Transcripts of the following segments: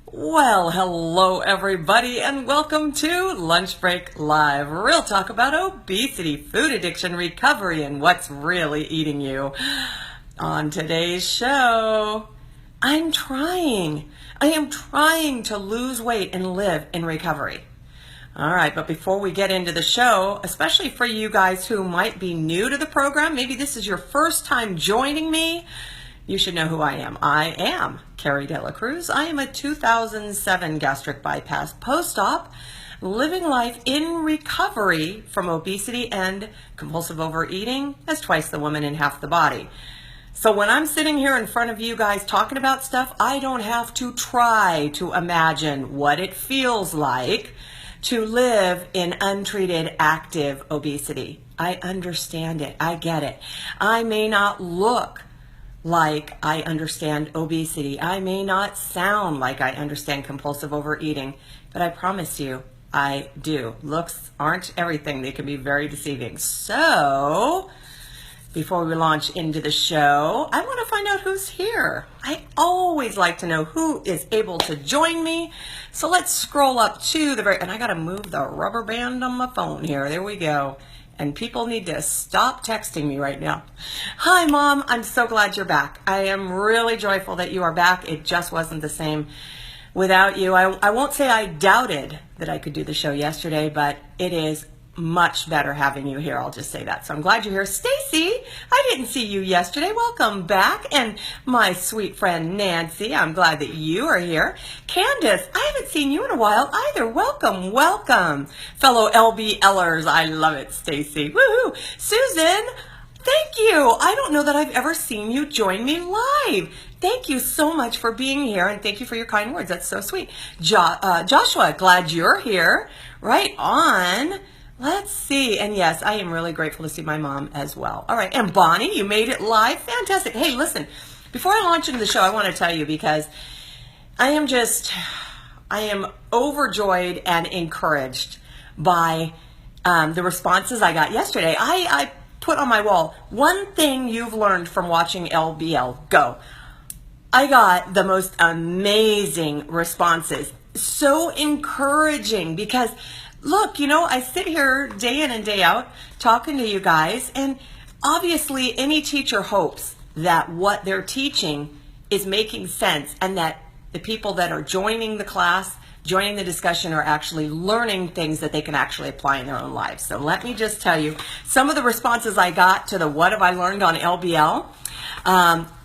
Well, hello everybody and welcome to Lunch Break Live. Real talk about obesity, food addiction, recovery, and what's really eating you. On today's show, I am trying to lose weight and live in recovery. All right, but before we get into the show, especially for you guys who might be new to the program, maybe this is your first time joining me, you should know who I am. I am Cari Cruz. I am a 2007 gastric bypass post-op, living life in recovery from obesity and compulsive overeating as twice the woman and half the body. So when I'm sitting here in front of you guys talking about stuff, I don't have to try to imagine what it feels like to live in untreated active obesity. I understand it. I get it. I may not look like I understand obesity. I may not sound like I understand compulsive overeating, but I promise you, I do. Looks aren't everything. They can be very deceiving. So, before we launch into the show, I want to find out who's here. I always like to know who is able to join me. So let's scroll up to the very, and I got to move the rubber band on my phone here. There we go. And people need to stop texting me right now. Hi, Mom. I'm so glad you're back. I am really joyful that you are back. It just wasn't the same without you. I won't say I doubted that I could do the show yesterday, but it is much better having you here. I'll just say that. So I'm glad you're here. Stacy, I didn't see you yesterday. Welcome back. And my sweet friend Nancy, I'm glad that you are here. Candace, I haven't seen you in a while either. Welcome, welcome. Fellow LBLers, I love it, Stacy. Woohoo. Susan, thank you. I don't know that I've ever seen you join me live. Thank you so much for being here, and thank you for your kind words. That's so sweet. Joshua, glad you're here. Right on. Let's see. And yes, I am really grateful to see my mom as well. All right. And Bonnie, you made it live. Fantastic. Hey, listen, before I launch into the show, I want to tell you because I am overjoyed and encouraged by the responses I got yesterday. I put on my wall, one thing you've learned from watching LBL, go. I got the most amazing responses. So encouraging because look, I sit here day in and day out talking to you guys, and obviously any teacher hopes that what they're teaching is making sense and that the people that are joining the class, joining the discussion are actually learning things that they can actually apply in their own lives. So let me just tell you some of the responses I got to the what have I learned on LBL.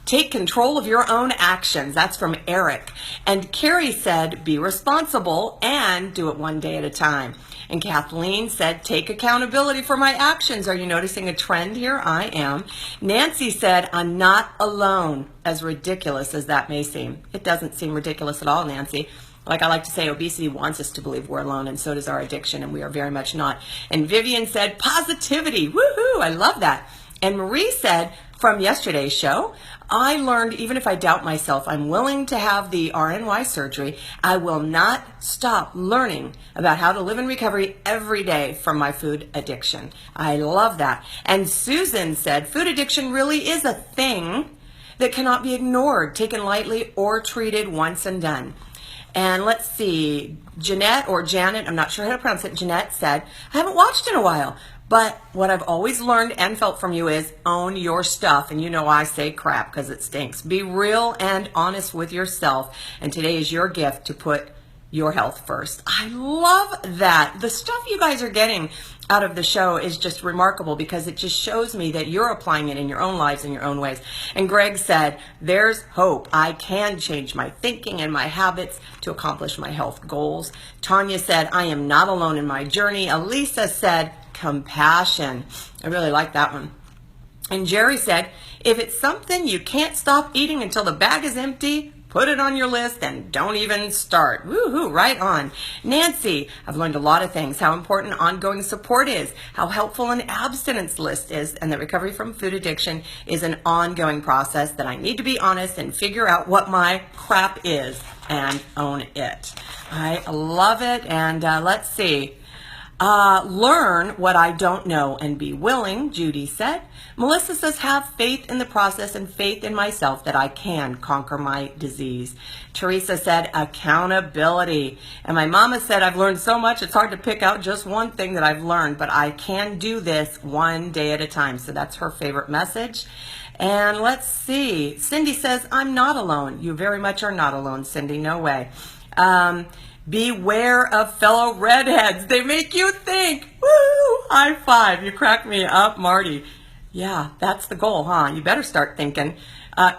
Take control of your own actions. That's from Eric. And Cari said, be responsible and do it one day at a time. And Kathleen said, take accountability for my actions. Are you noticing a trend here? I am. Nancy said, I'm not alone, as ridiculous as that may seem. It doesn't seem ridiculous at all, Nancy. Like I like to say, obesity wants us to believe we're alone, and so does our addiction, and we are very much not. And Vivian said, positivity. Woohoo! I love that. And Marie said, from yesterday's show, I learned even if I doubt myself, I'm willing to have the RNY surgery. I will not stop learning about how to live in recovery every day from my food addiction. I love that. And Susan said, food addiction really is a thing that cannot be ignored, taken lightly, or treated once and done. And let's see, Jeanette or Janet, I'm not sure how to pronounce it, Jeanette said, I haven't watched in a while. But what I've always learned and felt from you is own your stuff. And I say crap because it stinks. Be real and honest with yourself. And today is your gift to put your health first. I love that. The stuff you guys are getting out of the show is just remarkable because it just shows me that you're applying it in your own lives in your own ways. And Greg said, there's hope. I can change my thinking and my habits to accomplish my health goals. Tanya said, I am not alone in my journey. Elisa said, compassion. I really like that one. And Jerry said, if it's something you can't stop eating until the bag is empty, put it on your list and don't even start. Woohoo, right on. Nancy, I've learned a lot of things, how important ongoing support is, how helpful an abstinence list is, and that recovery from food addiction is an ongoing process that I need to be honest and figure out what my crap is and own it. I love it. And let's see. Learn what I don't know and be willing, Judy said. Melissa says, have faith in the process and faith in myself that I can conquer my disease. Teresa said, accountability. And my mama said, I've learned so much, it's hard to pick out just one thing that I've learned, but I can do this one day at a time. So that's her favorite message. And let's see. Cindy says, I'm not alone. You very much are not alone, Cindy. No way. Beware of fellow redheads. They make you think. Woo! High five. You crack me up, Marty. Yeah, that's the goal, huh? You better start thinking.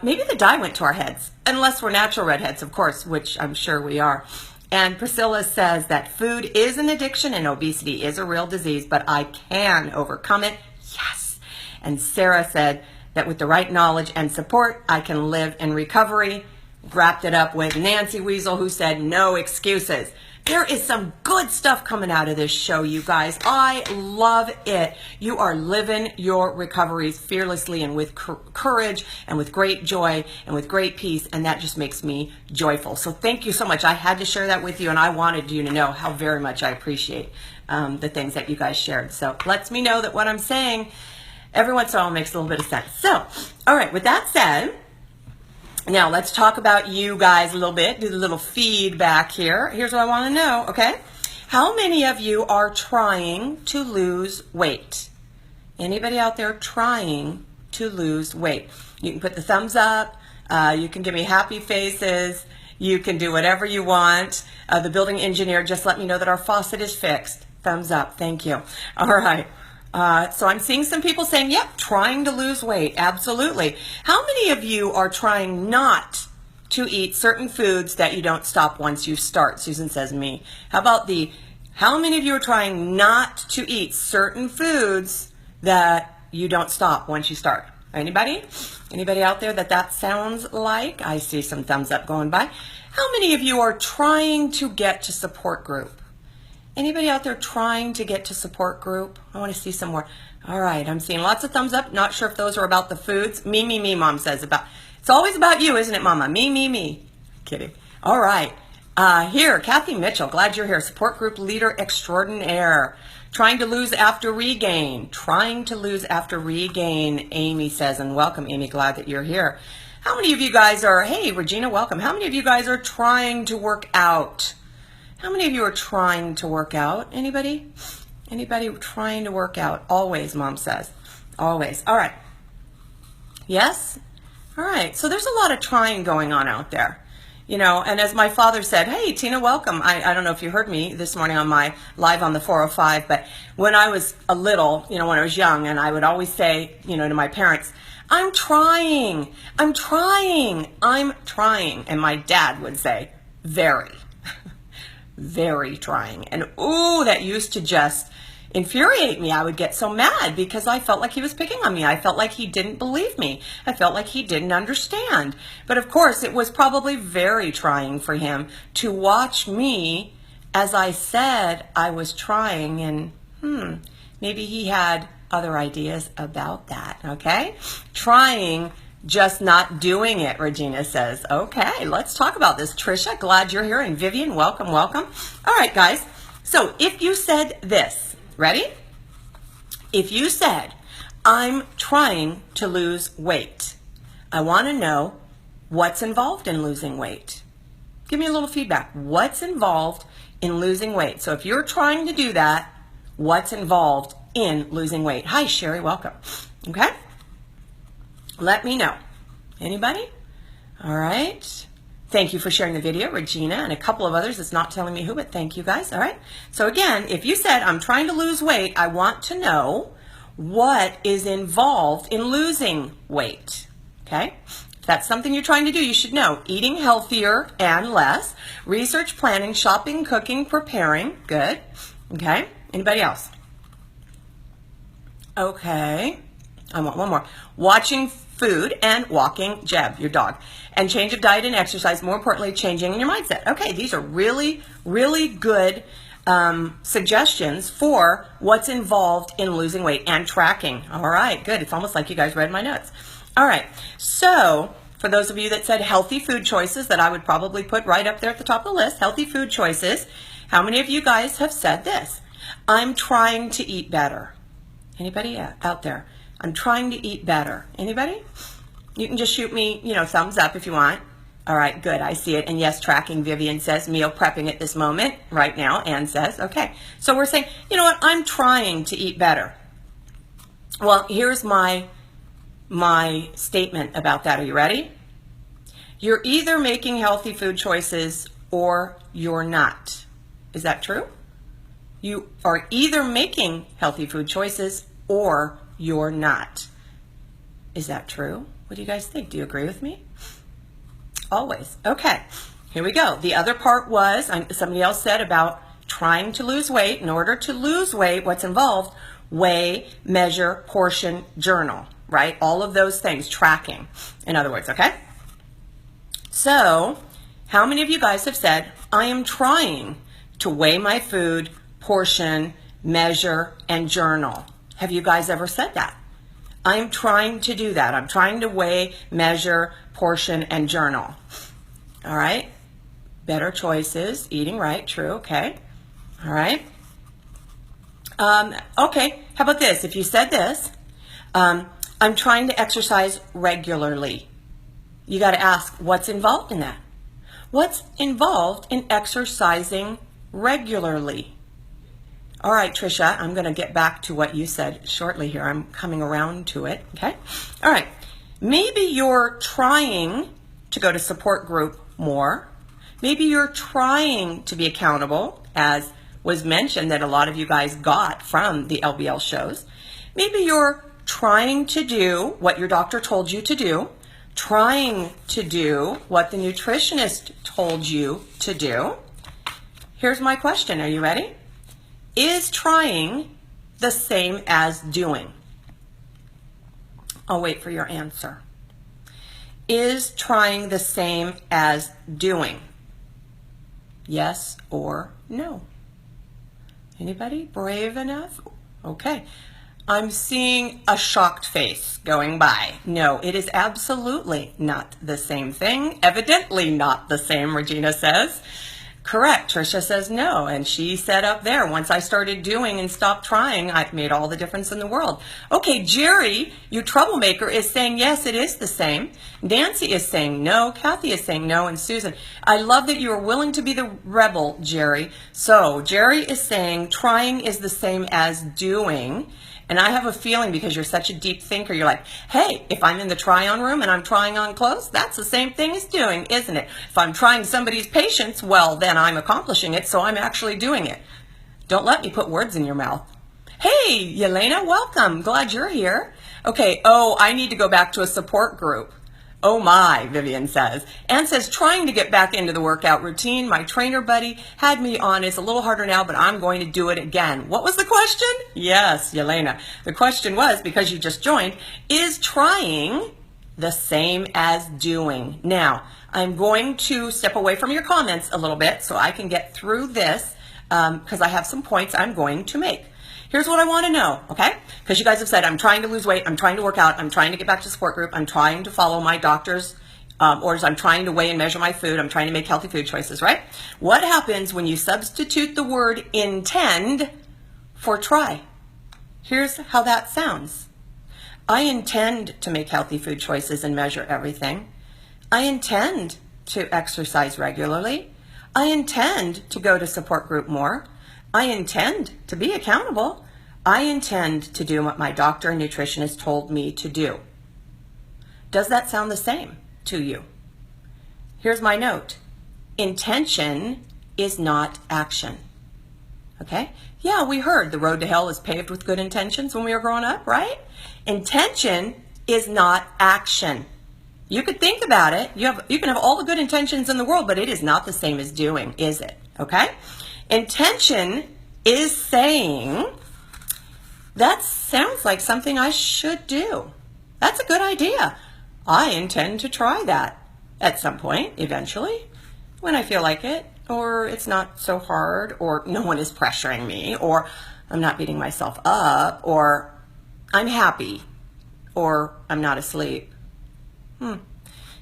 Maybe the dye went to our heads. Unless we're natural redheads, of course, which I'm sure we are. And Priscilla says that food is an addiction and obesity is a real disease, but I can overcome it. Yes. And Sarah said that with the right knowledge and support, I can live in recovery. Wrapped it up with Nancy Weasel, who said no excuses. There is some good stuff coming out of this show, you guys. I love it. You are living your recoveries fearlessly and with courage and with great joy and with great peace, and that just makes me joyful. So thank you so much. I had to share that with you, and I wanted you to know how very much I appreciate the things that you guys shared. So it lets me know that what I'm saying every once in a while makes a little bit of sense. So, all right, with that said, now, let's talk about you guys a little bit, do the little feedback here. Here's what I want to know, okay? How many of you are trying to lose weight? Anybody out there trying to lose weight? You can put the thumbs up. You can give me happy faces. You can do whatever you want. The building engineer just let me know that our faucet is fixed. Thumbs up. Thank you. All right. So I'm seeing some people saying, yep, trying to lose weight. Absolutely. How many of you are trying not to eat certain foods that you don't stop once you start? Susan says me. How about how many of you are trying not to eat certain foods that you don't stop once you start? Anybody? Anybody out there that sounds like? I see some thumbs up going by. How many of you are trying to get to support group? Anybody out there trying to get to support group? I want to see some more. All right, I'm seeing lots of thumbs up. Not sure if those are about the foods. Me, Mom says about. It's always about you, isn't it, Mama? Me. Kidding. All right. Here, Kathy Mitchell. Glad you're here. Support group leader extraordinaire. Trying to lose after regain. Trying to lose after regain, Amy says. And welcome, Amy. Glad that you're here. How many of you guys are, hey, Regina, welcome. How many of you guys are trying to work out? How many of you are trying to work out? Anybody? Anybody trying to work out? Always, Mom says. Always. All right. Yes? All right. So there's a lot of trying going on out there. You know, and as my father said, hey, Tina, welcome. I don't know if you heard me this morning on my live on the 405, but when I was a little, you know, when I was young, and I would always say, you know, to my parents, I'm trying. And my dad would say, very trying. And ooh, that used to just infuriate me. I would get so mad because I felt like he was picking on me. I felt like he didn't believe me. I felt like he didn't understand. But of course, it was probably very trying for him to watch me as I said I was trying, and maybe he had other ideas about that, okay? Trying, just not doing it, Regina says. Okay, let's talk about this. Trisha, glad you're here. And Vivian, welcome. All right, guys. So if you said this, ready? If you said, I'm trying to lose weight, I want to know what's involved in losing weight. Give me a little feedback. What's involved in losing weight? So if you're trying to do that, what's involved in losing weight? Hi, Sherry, welcome. Okay? Let me know. Anybody? All right. Thank you for sharing the video, Regina, and a couple of others. It's not telling me who, but thank you guys. All right. So again, if you said, I'm trying to lose weight, I want to know what is involved in losing weight. Okay. If that's something you're trying to do, you should know. Eating healthier and less. Research, planning, shopping, cooking, preparing. Good. Okay. Anybody else? Okay. I want one more. Watching food and walking Jeb, your dog. And change of diet and exercise. More importantly, changing your mindset. Okay, these are really, really good suggestions for what's involved in losing weight and tracking. All right, good. It's almost like you guys read my notes. All right, so for those of you that said healthy food choices, that I would probably put right up there at the top of the list, healthy food choices, how many of you guys have said this? I'm trying to eat better. Anybody out there? I'm trying to eat better. Anybody? You can just shoot me, thumbs up if you want. All right, good. I see it. And yes, tracking, Vivian says, meal prepping at this moment, right now. Ann says, okay. So we're saying, you know what? I'm trying to eat better. Well, here's my statement about that. Are you ready? You're either making healthy food choices or you're not. Is that true? You are either making healthy food choices or you're not. Is that true? What do you guys think? Do you agree with me? Always. Okay, here we go. The other part was, somebody else said about trying to lose weight. In order to lose weight, what's involved? Weigh, measure, portion, journal, right? All of those things, tracking, in other words, okay? So, how many of you guys have said, I am trying to weigh my food, portion, measure, and journal? Have you guys ever said that? I'm trying to do that. I'm trying to weigh, measure, portion, and journal. All right? Better choices, eating right, true, okay. All right? Okay, how about this? If you said this, I'm trying to exercise regularly. You got to ask, what's involved in that? What's involved in exercising regularly? All right, Trisha, I'm going to get back to what you said shortly here. I'm coming around to it, okay? All right, maybe you're trying to go to support group more. Maybe you're trying to be accountable, as was mentioned that a lot of you guys got from the LBL shows. Maybe you're trying to do what your doctor told you to do, trying to do what the nutritionist told you to do. Here's my question. Are you ready? Is trying the same as doing? I'll wait for your answer. Is trying the same as doing? Yes or no? Anybody brave enough? Okay. I'm seeing a shocked face going by. No, it is absolutely not the same thing. Evidently not the same, Regina says. Correct. Tricia says no. And she said up there, once I started doing and stopped trying, I've made all the difference in the world. Okay, Jerry, you troublemaker, is saying yes, it is the same. Nancy is saying no. Kathy is saying no. And Susan, I love that you are willing to be the rebel, Jerry. So Jerry is saying trying is the same as doing. And I have a feeling, because you're such a deep thinker, you're like, hey, if I'm in the try-on room and I'm trying on clothes, that's the same thing as doing, isn't it? If I'm trying somebody's patience, well, then I'm accomplishing it, so I'm actually doing it. Don't let me put words in your mouth. Hey, Yelena, welcome. Glad you're here. Okay, I need to go back to a support group. Oh my, Vivian says. Ann says, trying to get back into the workout routine. My trainer buddy had me on. It's a little harder now, but I'm going to do it again. What was the question? Yes, Yelena. The question was, because you just joined, is trying the same as doing? Now, I'm going to step away from your comments a little bit so I can get through this because I have some points I'm going to make. Here's what I want to know, okay? Because you guys have said, I'm trying to lose weight, I'm trying to work out, I'm trying to get back to support group, I'm trying to follow my doctor's orders, I'm trying to weigh and measure my food, I'm trying to make healthy food choices, right? What happens when you substitute the word intend for try? Here's how that sounds. I intend to make healthy food choices and measure everything. I intend to exercise regularly. I intend to go to support group more. I intend to be accountable. I intend to do what my doctor and nutritionist told me to do. Does that sound the same to you? Here's my note. Intention is not action. Okay? Yeah, we heard the road to hell is paved with good intentions when we were growing up, right? Intention is not action. You could think about it. You can have all the good intentions in the world, but it is not the same as doing, is it? Okay? Intention is saying, that sounds like something I should do. That's a good idea. I intend to try that at some point, eventually, when I feel like it, or it's not so hard, or no one is pressuring me, or I'm not beating myself up, or I'm happy, or I'm not asleep.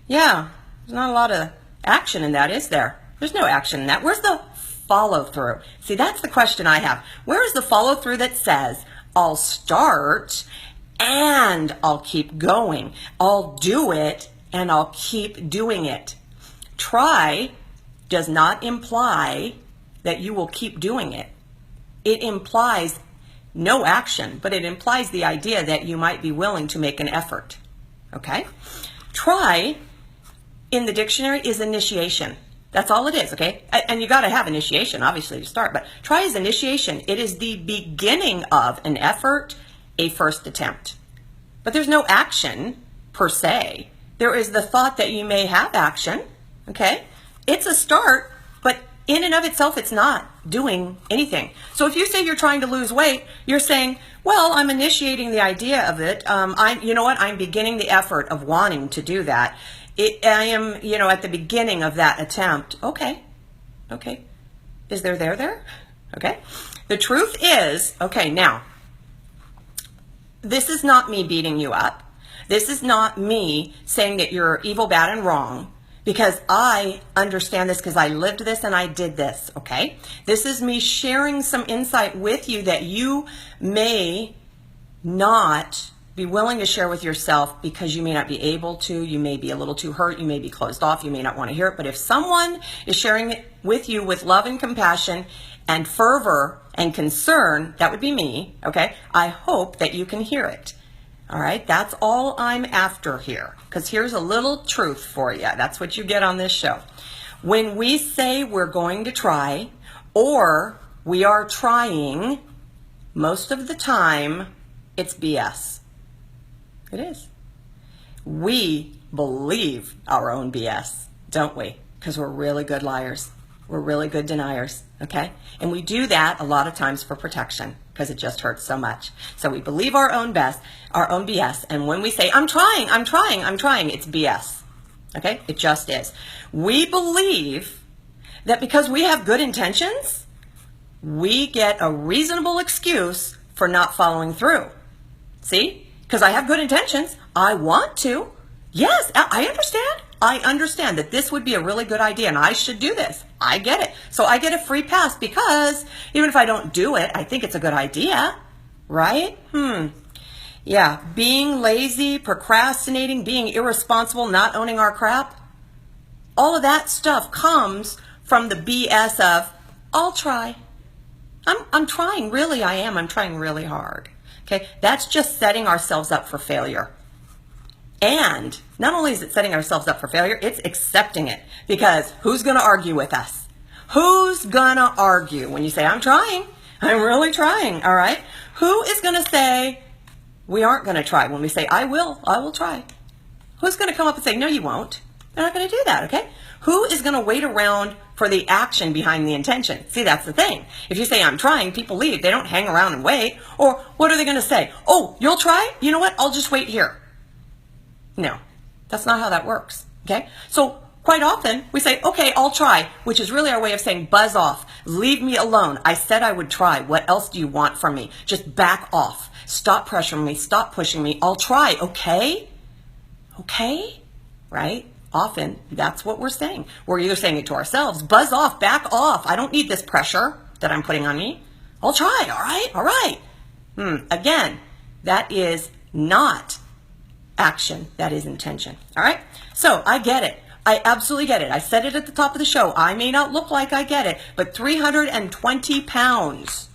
Yeah, there's not a lot of action in that, is there? There's no action in that. Where's the follow through? See, that's the question I have. Where is the follow through that says, I'll start and I'll keep going. I'll do it and I'll keep doing it. Try does not imply that you will keep doing it. It implies no action, but it implies the idea that you might be willing to make an effort. Okay? Try in the dictionary is initiation. That's all it is, okay? And you got to have initiation, obviously, to start. But try is initiation. It is the beginning of an effort, a first attempt. But there's no action, per se. There is the thought that you may have action, okay? It's a start, but in and of itself, it's not doing anything. So if you say you're trying to lose weight, you're saying, well, I'm initiating the idea of it. You know what? I'm beginning the effort of wanting to do that. I am, at the beginning of that attempt. Okay. Is there? Okay. The truth is, okay, now, this is not me beating you up. This is not me saying that you're evil, bad, and wrong, because I understand this because I lived this and I did this, okay? This is me sharing some insight with you that you may not be willing to share with yourself because you may not be able to, you may be a little too hurt, you may be closed off, you may not want to hear it. But if someone is sharing it with you with love and compassion and fervor and concern, that would be me, okay? I hope that you can hear it. All right, that's all I'm after here, because here's a little truth for you. That's what you get on this show. When we say we're going to try or we are trying, most of the time it's BS. It is. We believe our own BS, don't we? Because we're really good liars. We're really good deniers, okay? And we do that a lot of times for protection because it just hurts so much. So we believe our own BS, and when we say, I'm trying, it's BS, okay? It just is. We believe that because we have good intentions, we get a reasonable excuse for not following through. See? Because I have good intentions. I want to. Yes, I understand. I understand that this would be a really good idea and I should do this. I get it. So I get a free pass because even if I don't do it, I think it's a good idea, right? Yeah, being lazy, procrastinating, being irresponsible, not owning our crap, all of that stuff comes from the BS of, I'll try. I'm trying, really I am. I'm trying really hard. Okay, that's just setting ourselves up for failure. And not only is it setting ourselves up for failure, it's accepting it. Because who's going to argue with us? Who's going to argue when you say, I'm trying, I'm really trying, all right? Who is going to say, we aren't going to try when we say, I will try? Who's going to come up and say, no, you won't? They're not going to do that, okay? Who is going to wait around for the action behind the intention? See, that's the thing. If you say, I'm trying, people leave. They don't hang around and wait. Or what are they going to say? Oh, you'll try? You know what? I'll just wait here. No, that's not how that works, okay? So quite often we say, okay, I'll try, which is really our way of saying, buzz off. Leave me alone. I said I would try. What else do you want from me? Just back off. Stop pressuring me. Stop pushing me. I'll try, okay? Okay? Right? Often, that's what we're saying. We're either saying it to ourselves, buzz off, back off. I don't need this pressure that I'm putting on me. I'll try, all right. Again, that is not action, that is intention, all right? So I get it. I absolutely get it. I said it at the top of the show. I may not look like I get it, but 320 pounds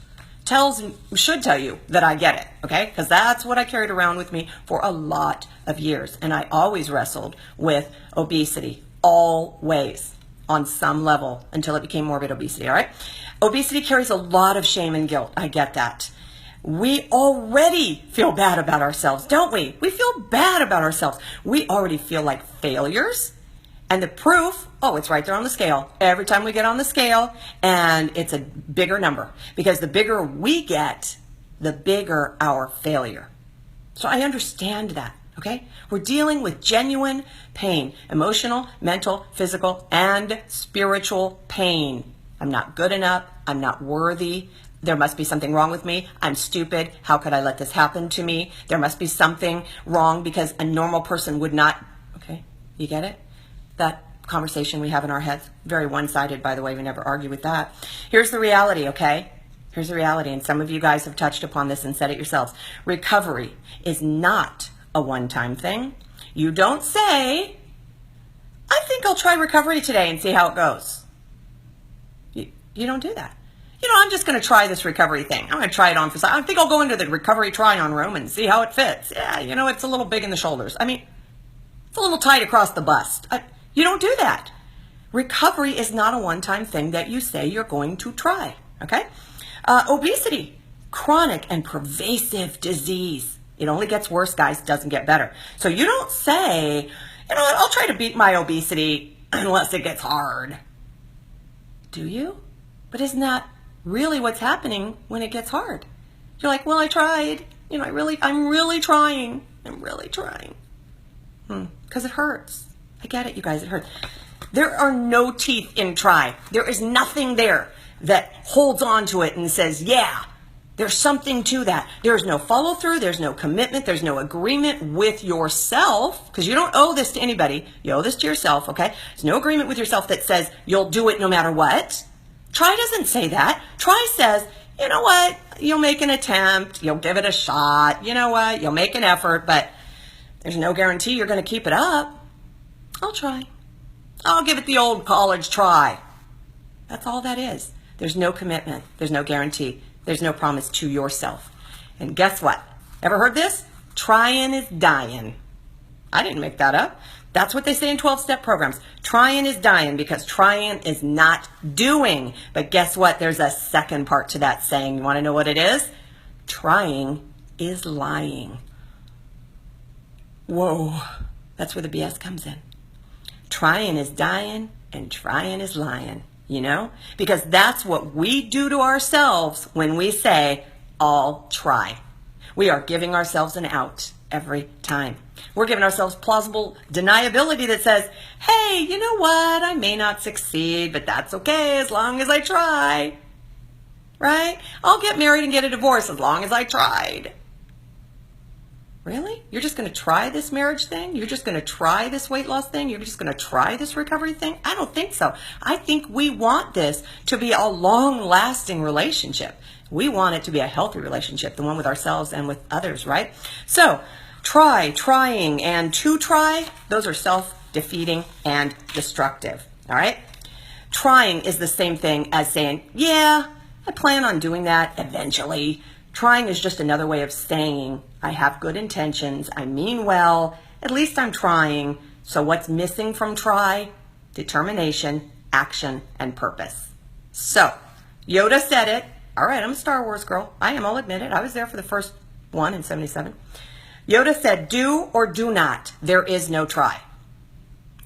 should tell you that I get it, okay? Because that's what I carried around with me for a lot of years. And I always wrestled with obesity, always, on some level, until it became morbid obesity, all right? Obesity carries a lot of shame and guilt. I get that. We already feel bad about ourselves, don't we? We feel bad about ourselves. We already feel like failures. And the proof, it's right there on the scale. Every time we get on the scale, and it's a bigger number. Because the bigger we get, the bigger our failure. So I understand that, okay? We're dealing with genuine pain. Emotional, mental, physical, and spiritual pain. I'm not good enough. I'm not worthy. There must be something wrong with me. I'm stupid. How could I let this happen to me? There must be something wrong because a normal person would not. Okay, you get it? That conversation we have in our heads. Very one-sided, by the way. We never argue with that. Here's the reality, okay? Here's the reality, and some of you guys have touched upon this and said it yourselves. Recovery is not a one-time thing. You don't say, I think I'll try recovery today and see how it goes. You don't do that. I'm just going to try this recovery thing. I'm going to try it on for size. I think I'll go into the recovery try-on room and see how it fits. Yeah, it's a little big in the shoulders. It's a little tight across the bust. You don't do that. Recovery is not a one-time thing that you say you're going to try, okay? Obesity, chronic and pervasive disease. It only gets worse, guys. It doesn't get better. So you don't say, I'll try to beat my obesity unless it gets hard. Do you? But isn't that really what's happening when it gets hard? You're like, well, I tried. I'm really trying. I'm really trying. Because it hurts. I get it, you guys. It hurts. There are no teeth in try. There is nothing there that holds on to it and says, yeah, there's something to that. There's no follow through. There's no commitment. There's no agreement with yourself, because you don't owe this to anybody. You owe this to yourself, okay? There's no agreement with yourself that says you'll do it no matter what. Try doesn't say that. Try says, you know what? You'll make an attempt. You'll give it a shot. You know what? You'll make an effort, but there's no guarantee you're going to keep it up. I'll try. I'll give it the old college try. That's all that is. There's no commitment. There's no guarantee. There's no promise to yourself. And guess what? Ever heard this? Trying is dying. I didn't make that up. That's what they say in 12-step programs. Trying is dying, because trying is not doing. But guess what? There's a second part to that saying. You want to know what it is? Trying is lying. Whoa. That's where the BS comes in. Trying is dying and trying is lying, because that's what we do to ourselves when we say, I'll try. We are giving ourselves an out every time. We're giving ourselves plausible deniability that says, hey, you know what? I may not succeed, but that's okay as long as I try, right? I'll get married and get a divorce as long as I tried. Really? You're just going to try this marriage thing? You're just going to try this weight loss thing? You're just going to try this recovery thing? I don't think so. I think we want this to be a long-lasting relationship. We want it to be a healthy relationship, the one with ourselves and with others, right? So, trying, and to try, those are self-defeating and destructive, all right? Trying is the same thing as saying, yeah, I plan on doing that eventually. Trying is just another way of saying, I have good intentions, I mean well, at least I'm trying. So what's missing from try? Determination, action, and purpose. So, Yoda said it. All right, I'm a Star Wars girl. I am, I'll admit it. I was there for the first one in 77. Yoda said, do or do not, there is no try.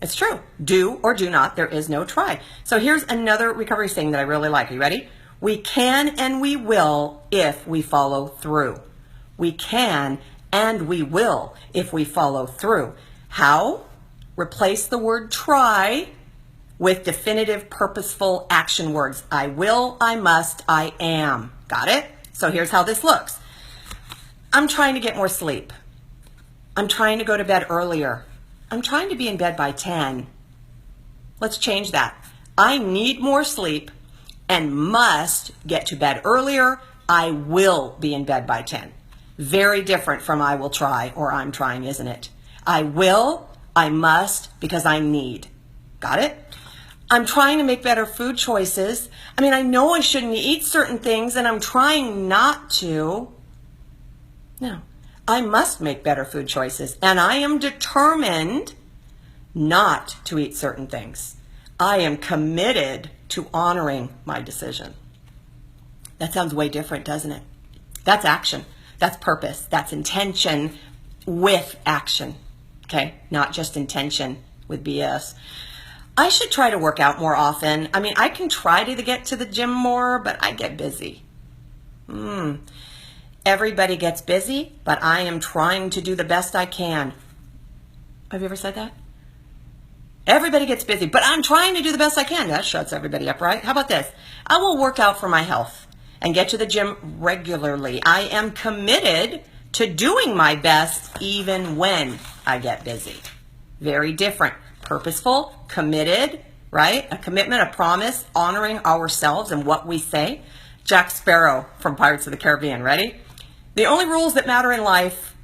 It's true. Do or do not, there is no try. So here's another recovery saying that I really like. Are you ready? We can and we will if we follow through. We can and we will if we follow through. How? Replace the word try with definitive, purposeful action words. I will, I must, I am. Got it? So here's how this looks. I'm trying to get more sleep. I'm trying to go to bed earlier. I'm trying to be in bed by 10. Let's change that. I need more sleep and must get to bed earlier. I will be in bed by 10. Very different from I will try or I'm trying, isn't it? I will, I must, because I need. Got it? I'm trying to make better food choices. I know I shouldn't eat certain things and I'm trying not to. No, I must make better food choices and I am determined not to eat certain things. I am committed to honoring my decision. That sounds way different, doesn't it? That's action. That's purpose. That's intention with action. Okay? Not just intention with BS. I should try to work out more often. I can try to get to the gym more, but I get busy. Everybody gets busy, but I am trying to do the best I can. Have you ever said that? Everybody gets busy, but I'm trying to do the best I can. That shuts everybody up, right? How about this? I will work out for my health and get to the gym regularly. I am committed to doing my best even when I get busy. Very different. Purposeful, committed, right? A commitment, a promise, honoring ourselves and what we say. Jack Sparrow from Pirates of the Caribbean, ready? The only rules that matter in life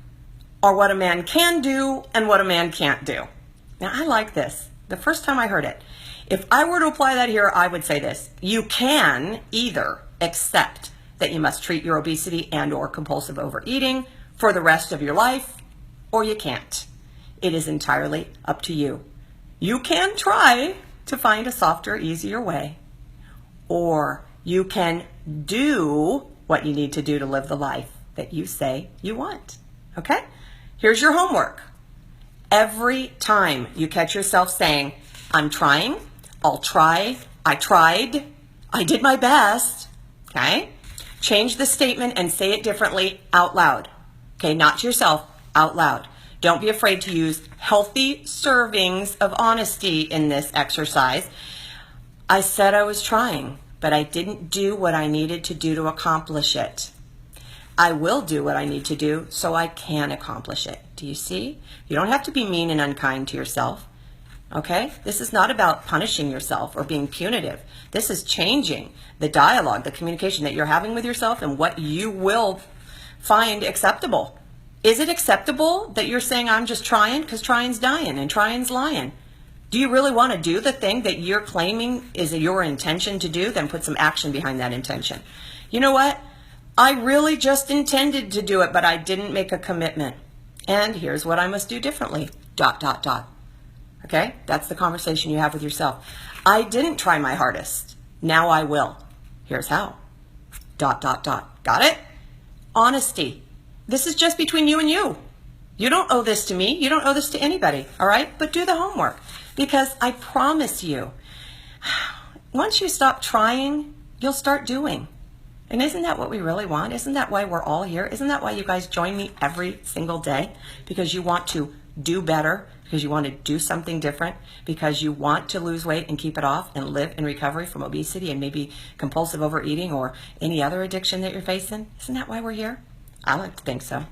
are what a man can do and what a man can't do. Now, I like this. The first time I heard it, if I were to apply that here, I would say this. You can either accept that you must treat your obesity and or compulsive overeating for the rest of your life, or you can't. It is entirely up to you. You can try to find a softer, easier way, or you can do what you need to do to live the life that you say you want. Okay? Here's your homework. Every time you catch yourself saying, I'm trying, I'll try, I tried, I did my best, okay? Change the statement and say it differently out loud. Okay, not to yourself, out loud. Don't be afraid to use healthy servings of honesty in this exercise. I said I was trying, but I didn't do what I needed to do to accomplish it. I will do what I need to do so I can accomplish it. Do you see? You don't have to be mean and unkind to yourself. Okay? This is not about punishing yourself or being punitive. This is changing the dialogue, the communication that you're having with yourself and what you will find acceptable. Is it acceptable that you're saying, I'm just trying? Because trying's dying and trying's lying. Do you really want to do the thing that you're claiming is your intention to do? Then put some action behind that intention. You know what? I really just intended to do it, but I didn't make a commitment. And here's what I must do differently. ... Okay? That's the conversation you have with yourself. I didn't try my hardest. Now I will. Here's how. ... Got it? Honesty. This is just between you and you. You don't owe this to me. You don't owe this to anybody. All right? But do the homework. Because I promise you, once you stop trying, you'll start doing. And isn't that what we really want? Isn't that why we're all here? Isn't that why you guys join me every single day? Because you want to do better, because you want to do something different, because you want to lose weight and keep it off and live in recovery from obesity and maybe compulsive overeating or any other addiction that you're facing. Isn't that why we're here? I like to think so.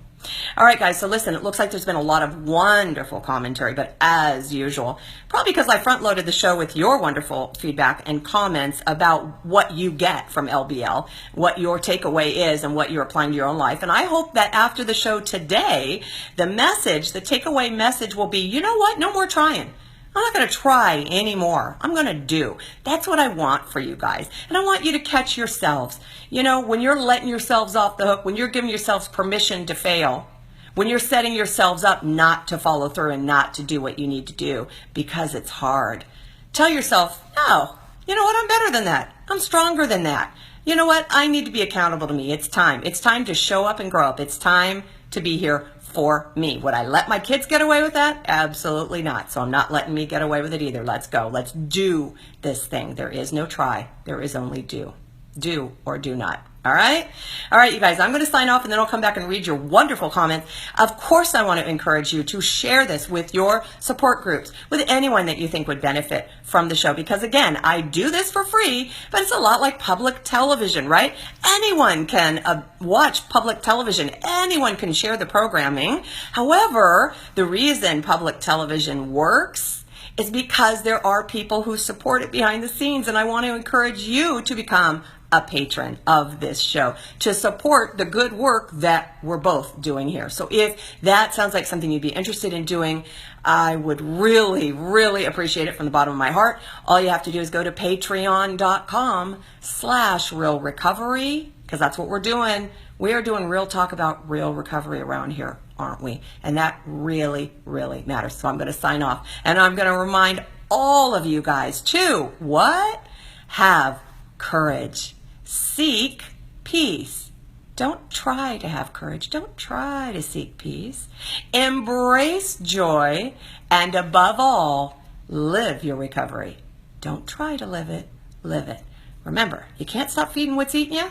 All right, guys, so listen, it looks like there's been a lot of wonderful commentary, but as usual, probably because I front-loaded the show with your wonderful feedback and comments about what you get from LBL, what your takeaway is and what you're applying to your own life. And I hope that after the show today, the takeaway message will be, you know what, no more trying. I'm not going to try anymore. I'm going to do. That's what I want for you guys. And I want you to catch yourselves. You know, when you're letting yourselves off the hook, when you're giving yourselves permission to fail, when you're setting yourselves up not to follow through and not to do what you need to do because it's hard, tell yourself, no, you know what? I'm better than that. I'm stronger than that. You know what? I need to be accountable to me. It's time. It's time to show up and grow up. It's time to be here for me. Would I let my kids get away with that? Absolutely not. So I'm not letting me get away with it either. Let's go. Let's do this thing. There is no try. There is only do. Do or do not. All right? All right, you guys, I'm going to sign off and then I'll come back and read your wonderful comments. Of course, I want to encourage you to share this with your support groups, with anyone that you think would benefit from the show. Because again, I do this for free, but it's a lot like public television, right? Anyone can watch public television. Anyone can share the programming. However, the reason public television works is because there are people who support it behind the scenes. And I want to encourage you to become a patron of this show to support the good work that we're both doing here. So if that sounds like something you'd be interested in doing, I would really, really appreciate it from the bottom of my heart. All you have to do is go to patreon.com/realrecovery, because that's what we're doing. We are doing real talk about real recovery around here, aren't we? And that really, really matters. So I'm going to sign off and I'm going to remind all of you guys to what? Have courage. Seek peace. Don't try to have courage. Don't try to seek peace. Embrace joy. And above all, live your recovery. Don't try to live it. Live it. Remember, you can't stop feeding what's eating you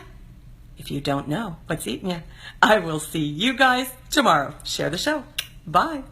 if you don't know what's eating you. I will see you guys tomorrow. Share the show. Bye.